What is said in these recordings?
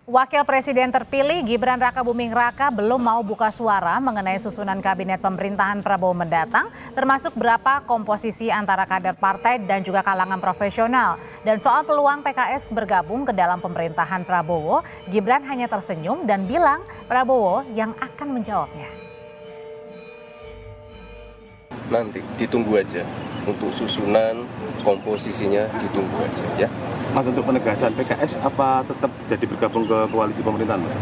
Wakil Presiden terpilih Gibran Rakabuming Raka belum mau buka suara mengenai susunan kabinet pemerintahan Prabowo mendatang, termasuk berapa komposisi antara kader partai dan juga kalangan profesional. Dan soal peluang PKS bergabung ke dalam pemerintahan Prabowo, Gibran hanya tersenyum dan bilang Prabowo yang akan menjawabnya. Nanti ditunggu aja untuk susunan komposisinya, ditunggu aja ya. Mas, untuk penegasan PKS apa tetap jadi bergabung ke koalisi pemerintahan, Mas?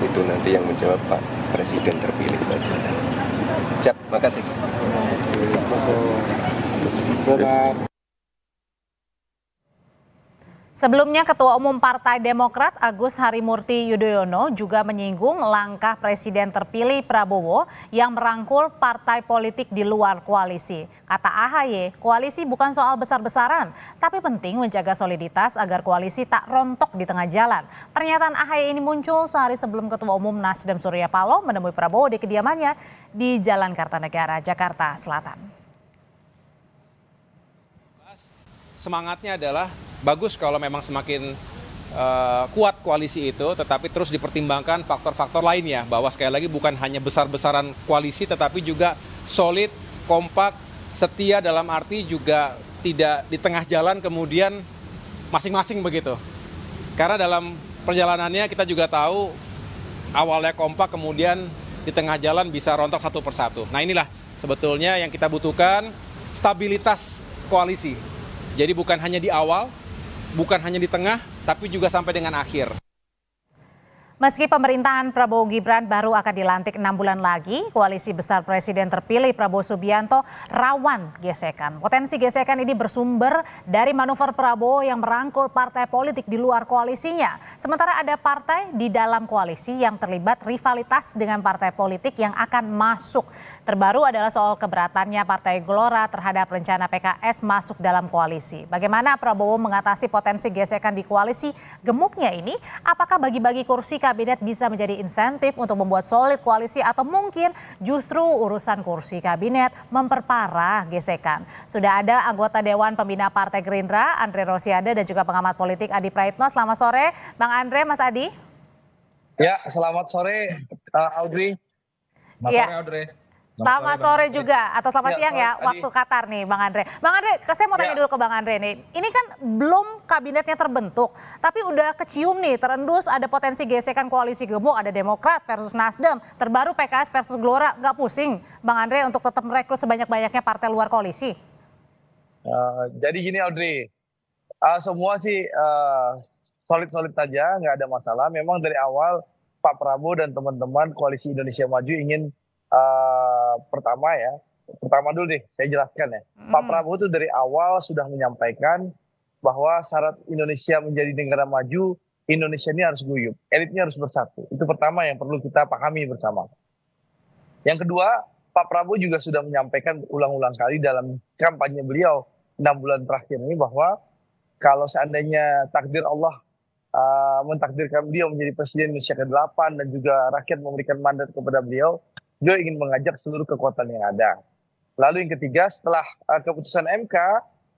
Itu nanti yang menjawab Pak Presiden terpilih saja. Siap, makasih. Sebelumnya Ketua Umum Partai Demokrat Agus Harimurti Yudhoyono juga menyinggung langkah Presiden terpilih Prabowo yang merangkul partai politik di luar koalisi. Kata AHY, koalisi bukan soal besar-besaran, tapi penting menjaga soliditas agar koalisi tak rontok di tengah jalan. Pernyataan AHY ini muncul sehari sebelum Ketua Umum Nasdem Surya Paloh menemui Prabowo di kediamannya di Jalan Kartanegara, Jakarta Selatan. Semangatnya adalah bagus kalau memang semakin kuat koalisi itu, tetapi terus dipertimbangkan faktor-faktor lainnya, bahwa sekali lagi bukan hanya besar-besaran koalisi tetapi juga solid, kompak, setia, dalam arti juga tidak di tengah jalan kemudian masing-masing begitu. Karena dalam perjalanannya kita juga tahu awalnya kompak kemudian di tengah jalan bisa rontok satu persatu. Nah, inilah sebetulnya yang kita butuhkan, stabilitas koalisi. Jadi bukan hanya di awal, bukan hanya di tengah, tapi juga sampai dengan akhir. Meski pemerintahan Prabowo Gibran baru akan dilantik 6 bulan lagi, koalisi besar Presiden terpilih Prabowo Subianto rawan gesekan. Potensi gesekan ini bersumber dari manuver Prabowo yang merangkul partai politik di luar koalisinya. Sementara ada partai di dalam koalisi yang terlibat rivalitas dengan partai politik yang akan masuk. Terbaru adalah soal keberatannya Partai Gelora terhadap rencana PKS masuk dalam koalisi. Bagaimana Prabowo mengatasi potensi gesekan di koalisi gemuknya ini? Apakah bagi-bagi kursi kabinet bisa menjadi insentif untuk membuat solid koalisi atau mungkin justru urusan kursi kabinet memperparah gesekan? Sudah ada anggota Dewan Pembina Partai Gerindra, Andre Rosiade, dan juga pengamat politik Adi Praitno. Selamat sore, Bang Andre, Mas Adi. Ya, selamat sore, Audrey. Selamat sore, Audrey. Selamat sore juga, atau selamat siang ya, waktu Qatar nih Bang Andre. Bang Andre, saya mau tanya dulu ke Bang Andre nih. Ini kan belum kabinetnya terbentuk, tapi udah kecium nih, terendus ada potensi gesekan koalisi gemuk, ada Demokrat versus Nasdem, terbaru PKS versus Gelora. Nggak pusing Bang Andre untuk tetap merekrut sebanyak-banyaknya partai luar koalisi? Jadi gini Audrey, semua sih solid-solid saja, nggak ada masalah. Memang dari awal Pak Prabowo dan teman-teman Koalisi Indonesia Maju ingin pertama dulu deh saya jelaskan ya. Pak Prabowo itu dari awal sudah menyampaikan bahwa syarat Indonesia menjadi negara maju, Indonesia ini harus guyup, elitnya harus bersatu. Itu pertama yang perlu kita pahami bersama. Yang kedua, Pak Prabowo juga sudah menyampaikan ulang-ulang kali dalam kampanye beliau 6 bulan terakhir ini bahwa kalau seandainya takdir Allah mentakdirkan beliau menjadi Presiden Indonesia ke-8 dan juga rakyat memberikan mandat kepada beliau ingin mengajak seluruh kekuatan yang ada. Lalu yang ketiga, setelah keputusan MK,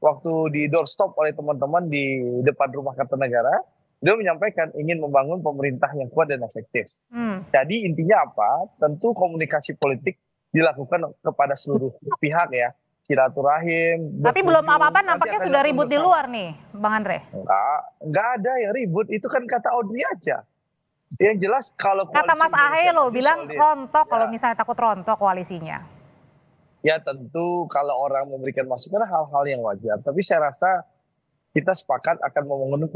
waktu di doorstop oleh teman-teman di depan rumah Kartanegara, beliau menyampaikan ingin membangun pemerintah yang kuat dan efektif. Jadi intinya apa? Tentu komunikasi politik dilakukan kepada seluruh pihak ya. Silaturahim. Tapi belum apa-apa, nampaknya sudah ribut di luar nih, Bang Andre. Enggak ada yang ribut, itu kan kata Audrey aja. Yang jelas kalau kata Mas AHY loh bilang rontok ya. Kalau misalnya takut rontok koalisinya. Ya tentu kalau orang memberikan masukan hal-hal yang wajar. Tapi saya rasa kita sepakat akan membangun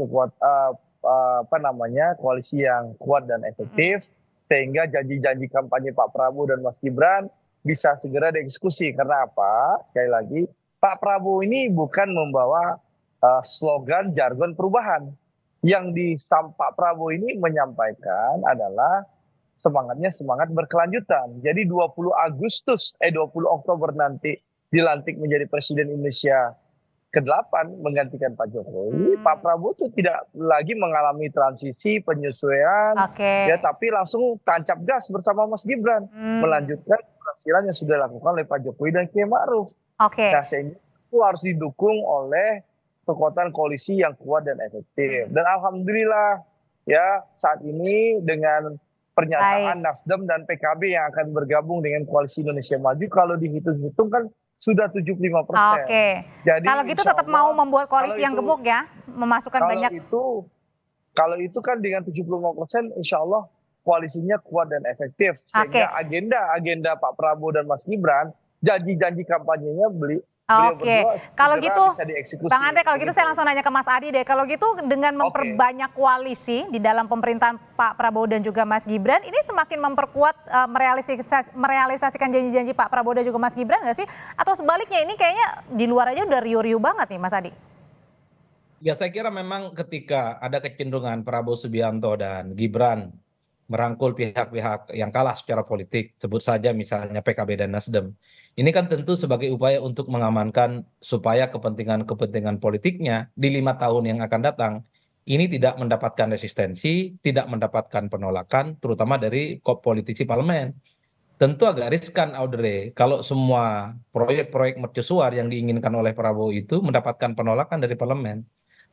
koalisi yang kuat dan efektif. Sehingga janji-janji kampanye Pak Prabowo dan Mas Gibran bisa segera dieksekusi. Karena apa? Sekali lagi Pak Prabowo ini bukan membawa slogan jargon perubahan. Yang di Pak Prabowo ini menyampaikan adalah semangatnya semangat berkelanjutan. Jadi 20 Oktober nanti dilantik menjadi Presiden Indonesia ke-8 menggantikan Pak Jokowi. Pak Prabowo itu tidak lagi mengalami transisi penyesuaian, ya, tapi langsung tancap gas bersama Mas Gibran melanjutkan keberhasilan yang sudah dilakukan oleh Pak Jokowi dan Kiai Ma'ruf. Nah, sehingga itu harus didukung oleh kekuatan koalisi yang kuat dan efektif. Dan alhamdulillah ya saat ini dengan pernyataan Nasdem dan PKB yang akan bergabung dengan koalisi Indonesia Maju, kalau dihitung-hitung kan sudah 75%. Oke. Jadi Kalau gitu tetap mau membuat koalisi yang gemuk ya, memasukkan banyak. Kalau itu kan dengan 75%, insya Allah koalisinya kuat dan efektif. Sehingga agenda Pak Prabowo dan Mas Gibran, janji-janji kampanyenya beliau berdua kalau gitu bisa dieksekusi. Bang Andre, kalau gitu saya langsung nanya ke Mas Adi deh. Kalau gitu dengan memperbanyak koalisi di dalam pemerintahan Pak Prabowo dan juga Mas Gibran, ini semakin memperkuat merealisasikan janji-janji Pak Prabowo dan juga Mas Gibran nggak sih? Atau sebaliknya ini kayaknya di luar aja udah riuh-riuh banget nih Mas Adi? Ya saya kira memang ketika ada kecenderungan Prabowo Subianto dan Gibran merangkul pihak-pihak yang kalah secara politik, sebut saja misalnya PKB dan Nasdem. Ini kan tentu sebagai upaya untuk mengamankan supaya kepentingan-kepentingan politiknya di 5 tahun yang akan datang ini tidak mendapatkan resistensi, tidak mendapatkan penolakan, terutama dari politisi parlemen. Tentu agak riskan, Audrey, kalau semua proyek-proyek mercusuar yang diinginkan oleh Prabowo itu mendapatkan penolakan dari parlemen.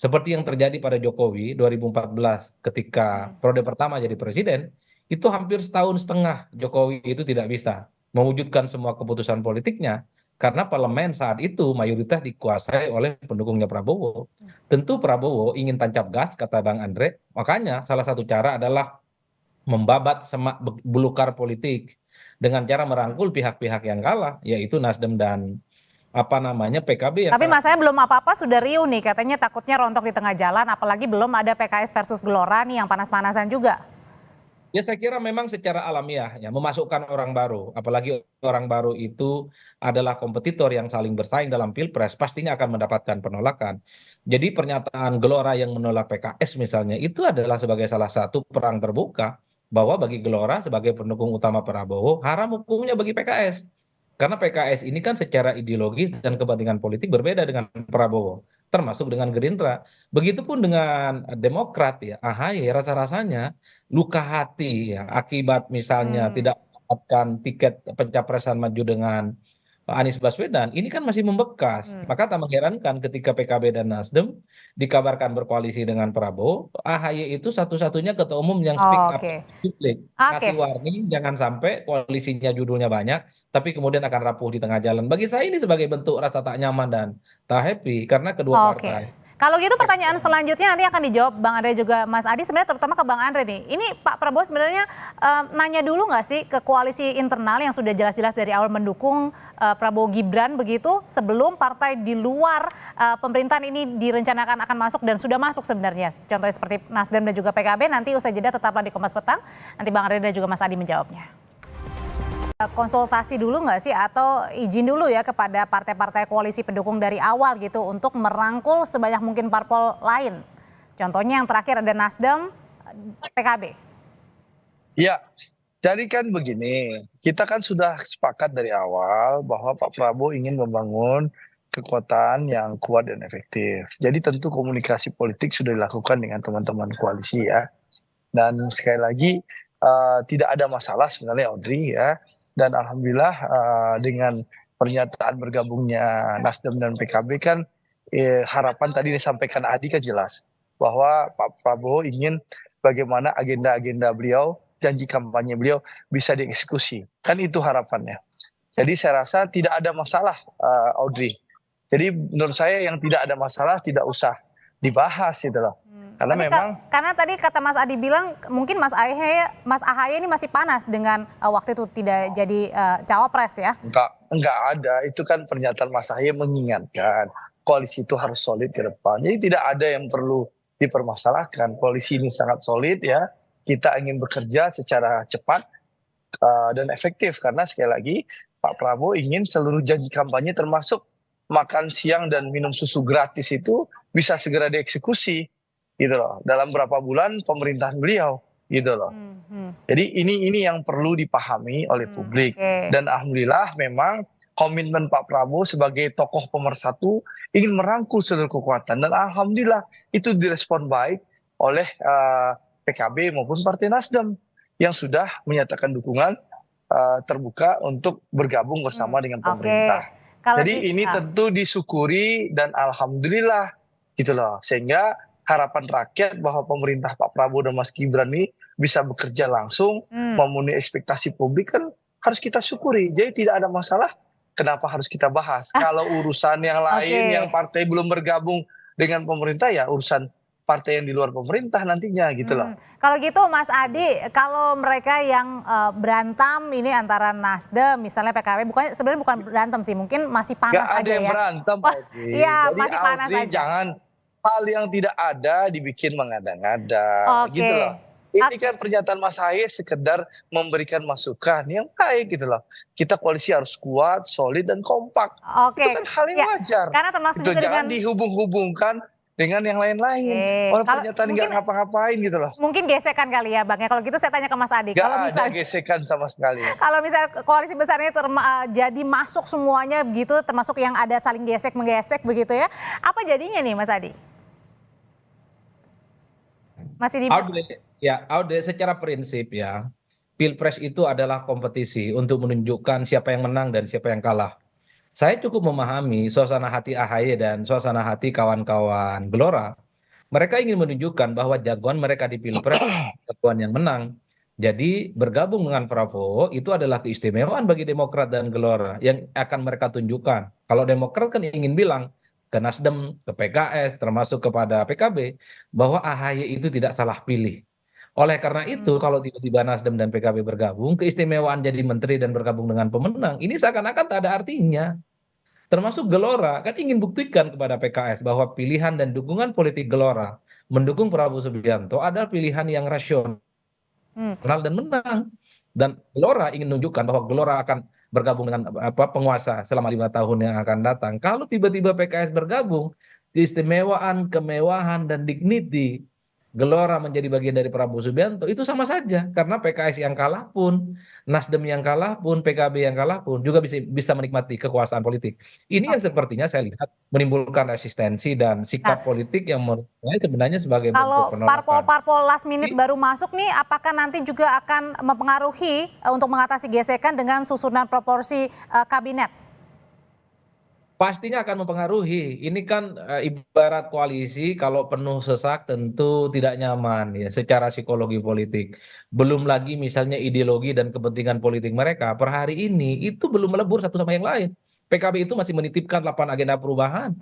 Seperti yang terjadi pada Jokowi 2014 ketika periode pertama jadi presiden, itu hampir setahun setengah Jokowi itu tidak bisa mewujudkan semua keputusan politiknya karena parlemen saat itu mayoritas dikuasai oleh pendukungnya Prabowo. Tentu Prabowo ingin tancap gas, kata Bang Andre, makanya salah satu cara adalah membabat semak belukar politik dengan cara merangkul pihak-pihak yang kalah, yaitu Nasdem dan PKB. Tapi masanya belum apa-apa sudah riuh nih, katanya takutnya rontok di tengah jalan, apalagi belum ada PKS versus Gelora nih yang panas-panasan juga. Ya saya kira memang secara alamiah ya memasukkan orang baru, apalagi orang baru itu adalah kompetitor yang saling bersaing dalam pilpres, pastinya akan mendapatkan penolakan. Jadi pernyataan Gelora yang menolak PKS misalnya itu adalah sebagai salah satu perang terbuka bahwa bagi Gelora sebagai pendukung utama Prabowo haram hukumnya bagi PKS. Karena PKS ini kan secara ideologis dan kepentingan politik berbeda dengan Prabowo, termasuk dengan Gerindra. Begitupun dengan Demokrat ya, AHY rasa-rasanya luka hati ya akibat misalnya tidak mendapatkan tiket pencapresan maju dengan Anies Baswedan, ini kan masih membekas. Maka tak mengherankan ketika PKB dan Nasdem dikabarkan berkoalisi dengan Prabowo, AHY itu satu-satunya ketua umum yang speak up publik, ngasih warning jangan sampai koalisinya judulnya banyak, tapi kemudian akan rapuh di tengah jalan. Bagi saya ini sebagai bentuk rasa tak nyaman dan tak happy karena kedua partai. Kalau gitu pertanyaan selanjutnya nanti akan dijawab Bang Andre juga Mas Adi, sebenarnya terutama ke Bang Andre nih. Ini Pak Prabowo sebenarnya nanya dulu nggak sih ke koalisi internal yang sudah jelas-jelas dari awal mendukung Prabowo Gibran begitu sebelum partai di luar pemerintahan ini direncanakan akan masuk dan sudah masuk sebenarnya. Contohnya seperti Nasdem dan juga PKB, nanti usai jeda tetaplah di Kompas Petang. Nanti Bang Andre dan juga Mas Adi menjawabnya. Konsultasi dulu nggak sih atau izin dulu ya kepada partai-partai koalisi pendukung dari awal gitu untuk merangkul sebanyak mungkin parpol lain. Contohnya yang terakhir ada Nasdem, PKB. Ya, jadi kan begini, kita kan sudah sepakat dari awal bahwa Pak Prabowo ingin membangun kekuatan yang kuat dan efektif. Jadi tentu komunikasi politik sudah dilakukan dengan teman-teman koalisi ya. Dan sekali lagi tidak ada masalah sebenarnya Audrey ya. Dan alhamdulillah dengan pernyataan bergabungnya Nasdem dan PKB kan harapan tadi disampaikan Adi kan jelas bahwa Pak Prabowo ingin bagaimana agenda-agenda beliau, janji kampanye beliau bisa dieksekusi. Kan itu harapannya. Jadi saya rasa tidak ada masalah Audrey. Jadi menurut saya yang tidak ada masalah tidak usah dibahas gitu loh. Karena karena tadi kata Mas Adi bilang mungkin Mas AHY ini masih panas dengan waktu itu tidak jadi cawapres ya? Enggak ada, itu kan pernyataan Mas AHY mengingatkan koalisi itu harus solid ke depan. Jadi tidak ada yang perlu dipermasalahkan. Koalisi ini sangat solid ya. Kita ingin bekerja secara cepat dan efektif karena sekali lagi Pak Prabowo ingin seluruh janji kampanye termasuk makan siang dan minum susu gratis itu bisa segera dieksekusi. Gitu loh, dalam berapa bulan pemerintahan beliau gitu loh. Jadi ini yang perlu dipahami oleh publik. Dan alhamdulillah memang komitmen Pak Prabowo sebagai tokoh pemersatu ingin merangkul seluruh kekuatan dan alhamdulillah itu direspon baik oleh PKB maupun Partai Nasdem yang sudah menyatakan dukungan terbuka untuk bergabung bersama dengan pemerintah. Jadi ini tentu disyukuri dan alhamdulillah gitu loh. Sehingga harapan rakyat bahwa pemerintah Pak Prabowo dan Mas Gibran ini bisa bekerja langsung, memenuhi ekspektasi publik kan harus kita syukuri. Jadi tidak ada masalah, kenapa harus kita bahas? Kalau urusan yang lain, Oke. yang partai belum bergabung dengan pemerintah, ya urusan partai yang di luar pemerintah nantinya gitu loh. Kalau gitu Mas Adi, kalau mereka yang berantem ini antara Nasdem, misalnya PKB, sebenarnya bukan berantem sih, mungkin masih Gak panas ada aja yang ya. berantem, Wah, Audrey. iya, Jadi masih panas Audrey aja. jangan hal yang tidak ada dibikin mengada-ngada, Oke. gitu loh. Ini Oke. kan pernyataan Mas Haye sekedar memberikan masukan yang baik gitu loh. Kita koalisi harus kuat, solid dan kompak. Oke. Itu kan hal yang Ya, wajar. karena termasuk Itu juga jangan dengan dihubung-hubungkan dengan yang lain-lain. Oke. Orang Kalau pernyataan nggak mungkin ngapa-ngapain gitu loh. mungkin gesekan kali ya Bang ya. Kalau gitu saya tanya ke Mas Adi. Gak Kalau ada misalnya gesekan sama sekali. kalau misalnya koalisi besar ini jadi masuk semuanya begitu, termasuk yang ada saling gesek menggesek begitu ya. Apa jadinya nih Mas Adi? Masih di Audrey, secara prinsip ya, Pilpres itu adalah kompetisi untuk menunjukkan siapa yang menang dan siapa yang kalah. Saya cukup memahami suasana hati AHY dan suasana hati kawan-kawan Gelora. Mereka ingin menunjukkan bahwa jagoan mereka di Pilpres jagoan yang menang. Jadi bergabung dengan Prabowo itu adalah keistimewaan bagi Demokrat dan Gelora yang akan mereka tunjukkan. Kalau Demokrat kan ingin bilang ke Nasdem, ke PKS, termasuk kepada PKB, bahwa AHY itu tidak salah pilih. Oleh karena itu, kalau tiba-tiba Nasdem dan PKB bergabung, keistimewaan jadi menteri dan bergabung dengan pemenang, ini seakan-akan tak ada artinya. Termasuk Gelora, kan ingin buktikan kepada PKS bahwa pilihan dan dukungan politik Gelora mendukung Prabowo Subianto adalah pilihan yang rasional dan menang. Dan Gelora ingin menunjukkan bahwa Gelora akan bergabung dengan penguasa selama 5 tahun yang akan datang. Kalau tiba-tiba PKS bergabung, keistimewaan, kemewahan, dan dignity Gelora menjadi bagian dari Prabowo Subianto itu sama saja karena PKS yang kalah pun, Nasdem yang kalah pun, PKB yang kalah pun juga bisa menikmati kekuasaan politik. Ini yang sepertinya saya lihat menimbulkan resistensi dan sikap politik yang menurut saya sebenarnya sebagai bentuk Kalau penolakan. parpol-parpol last minute baru masuk nih, apakah nanti juga akan mempengaruhi untuk mengatasi gesekan dengan susunan proporsi kabinet? Pastinya akan mempengaruhi. Ini kan ibarat koalisi kalau penuh sesak tentu tidak nyaman ya secara psikologi politik. Belum lagi misalnya ideologi dan kepentingan politik mereka per hari ini itu belum melebur satu sama yang lain. PKB itu masih menitipkan 8 agenda perubahan.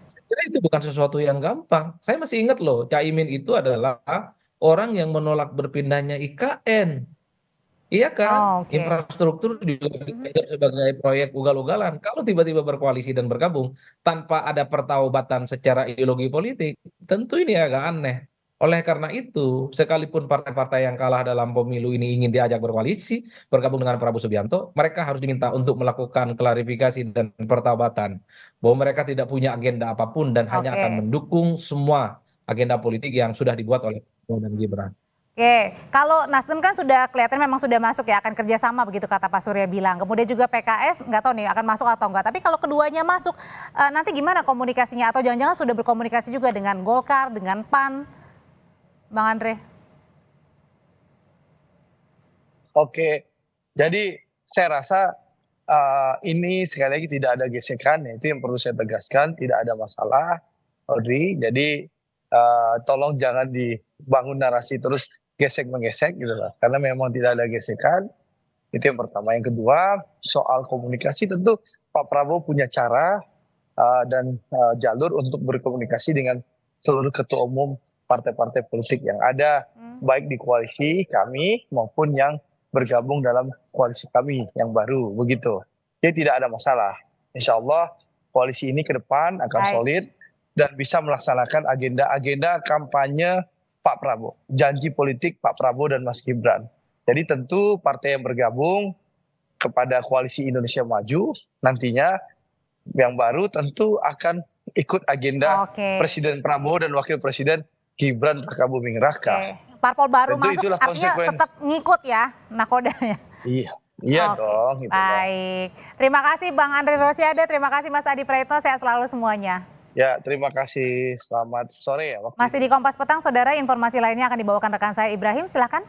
Saya kira itu bukan sesuatu yang gampang. Saya masih ingat loh, Caimin itu adalah orang yang menolak berpindahnya IKN. Iya kan, Oke. infrastruktur juga dianggap sebagai proyek ugal-ugalan. Kalau tiba-tiba berkoalisi dan bergabung tanpa ada pertaubatan secara ideologi politik, tentu ini agak aneh. Oleh karena itu, sekalipun partai-partai yang kalah dalam pemilu ini ingin diajak berkoalisi, bergabung dengan Prabowo Subianto, mereka harus diminta untuk melakukan klarifikasi dan pertaubatan bahwa mereka tidak punya agenda apapun dan hanya Oke. akan mendukung semua agenda politik yang sudah dibuat oleh Prabowo dan Gibran. Oke, kalau Nasdem kan sudah kelihatan memang sudah masuk ya, akan kerjasama begitu kata Pak Surya bilang. Kemudian juga PKS nggak tahu nih akan masuk atau enggak. Tapi kalau keduanya masuk, nanti gimana komunikasinya? Atau jangan-jangan sudah berkomunikasi juga dengan Golkar, dengan PAN, Bang Andre? Oke, jadi saya rasa ini sekali lagi tidak ada gesekan, ya, itu yang perlu saya tegaskan, tidak ada masalah, Audrey. Jadi tolong jangan dibangun narasi terus gesek menggesek gitu lah, karena memang tidak ada gesekan. Itu yang pertama. Yang kedua, soal komunikasi tentu Pak Prabowo punya cara dan jalur untuk berkomunikasi dengan seluruh ketua umum partai-partai politik yang ada, baik di koalisi kami maupun yang bergabung dalam koalisi kami yang baru, begitu. Jadi tidak ada masalah. Insya Allah koalisi ini ke depan akan solid dan bisa melaksanakan agenda-agenda kampanye Pak Prabowo, janji politik Pak Prabowo dan Mas Gibran. Jadi tentu partai yang bergabung kepada koalisi Indonesia Maju nantinya yang baru tentu akan ikut agenda Presiden Prabowo dan Wakil Presiden Gibran Rakabuming Raka. Parpol baru tentu masuk itulah artinya tetap ngikut ya nakodanya. Iya dong. Gitu baik, terima kasih Bang Andre Rosiade, terima kasih Mas Adi Praetno, sehat selalu semuanya. Ya, terima kasih. Selamat sore ya. Masih di Kompas Petang, saudara, informasi lainnya akan dibawakan rekan saya Ibrahim, silakan.